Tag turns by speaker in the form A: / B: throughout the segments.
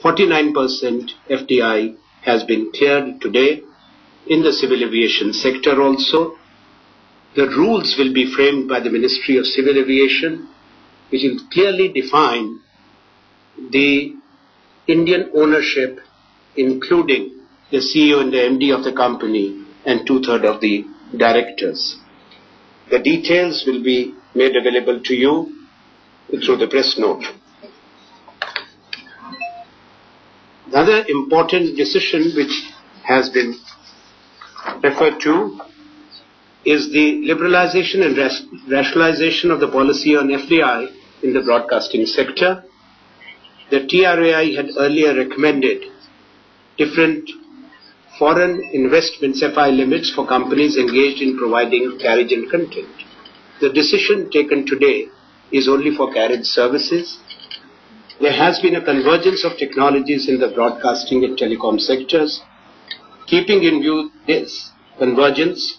A: 49% FDI has been cleared today in the civil aviation sector also. The rules will be framed by the Ministry of Civil Aviation, which will clearly define the Indian ownership, including the CEO and the MD of the company and 2/3 of the directors. The details will be made available to you through the press note. Another important decision which has been referred to is the liberalization and rationalization of the policy on FDI in the broadcasting sector. The TRAI had earlier recommended different foreign investments FI limits for companies engaged in providing carriage and content. The decision taken today is only for carriage services. There has been a convergence of technologies in the broadcasting and telecom sectors. Keeping in view this convergence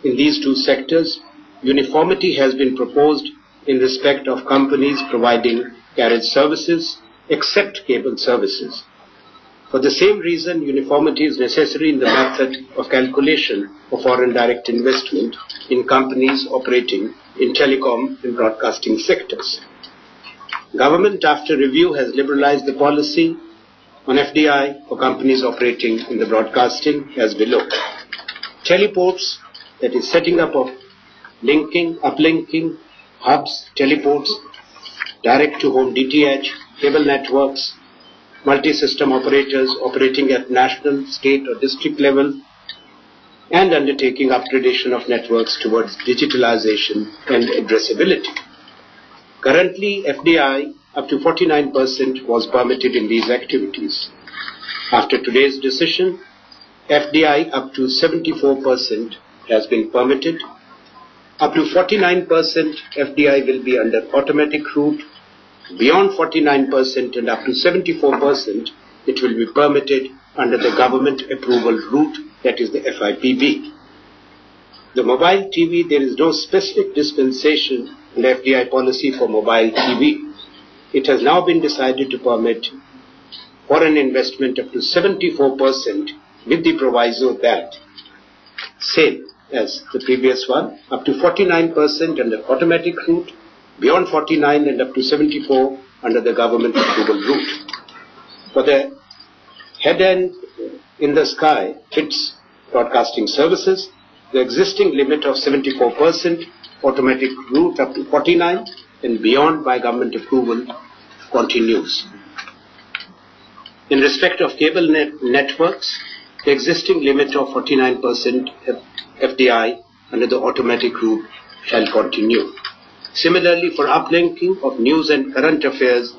A: in these two sectors, uniformity has been proposed in respect of companies providing carriage services except cable services. For the same reason, uniformity is necessary in the method of calculation of foreign direct investment in companies operating in telecom and broadcasting sectors. Government, after review, has liberalized the policy on FDI for companies operating in the broadcasting as below. Teleports, that is setting up of uplinking, hubs, teleports, direct-to-home DTH, cable networks, multi-system operators operating at national, state or district level, and undertaking upgradation of networks towards digitalization and addressability. Currently, FDI up to 49% was permitted in these activities. After today's decision, FDI up to 74% has been permitted. Up to 49% FDI will be under automatic route. Beyond 49% and up to 74%, it will be permitted under the government approval route, that is the FIPB. The mobile TV, there is no specific dispensation in the FDI policy for mobile TV. It has now been decided to permit foreign investment up to 74% with the proviso that, same as the previous one, up to 49% under automatic route, beyond 49 and up to 74 under the government approval route. For the head end in the sky, HITS broadcasting services, the existing limit of 74%, automatic route up to 49 and beyond by government approval continues. In respect of cable networks, the existing limit of 49% FDI under the automatic route shall continue. Similarly, for uplinking of news and current affairs,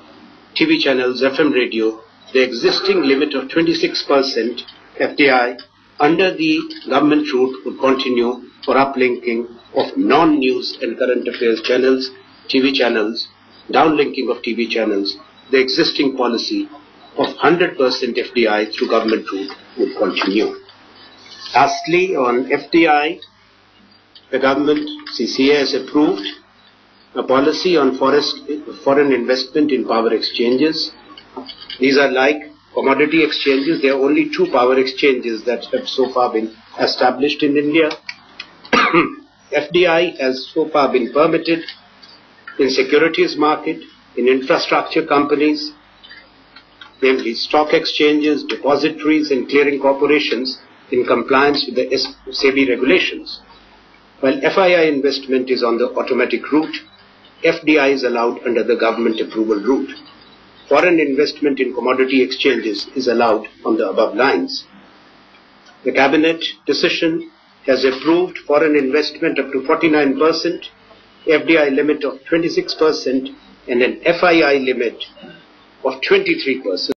A: TV channels, FM radio, the existing limit of 26% FDI under the government route would continue for uplinking of non-news and current affairs channels, TV channels, downlinking of TV channels. The existing policy of 100% FDI through government route would continue. Lastly, on FDI, the government, CCA, has approved a policy on foreign investment in power exchanges. These are like commodity exchanges. There are only two power exchanges that have so far been established in India. FDI has so far been permitted in securities market, in infrastructure companies, namely stock exchanges, depositories and clearing corporations in compliance with the SEBI regulations. While FII investment is on the automatic route, FDI is allowed under the government approval route. Foreign investment in commodity exchanges is allowed on the above lines. The Cabinet decision has approved foreign investment up to 49%, FDI limit of 26% and an FII limit of 23%.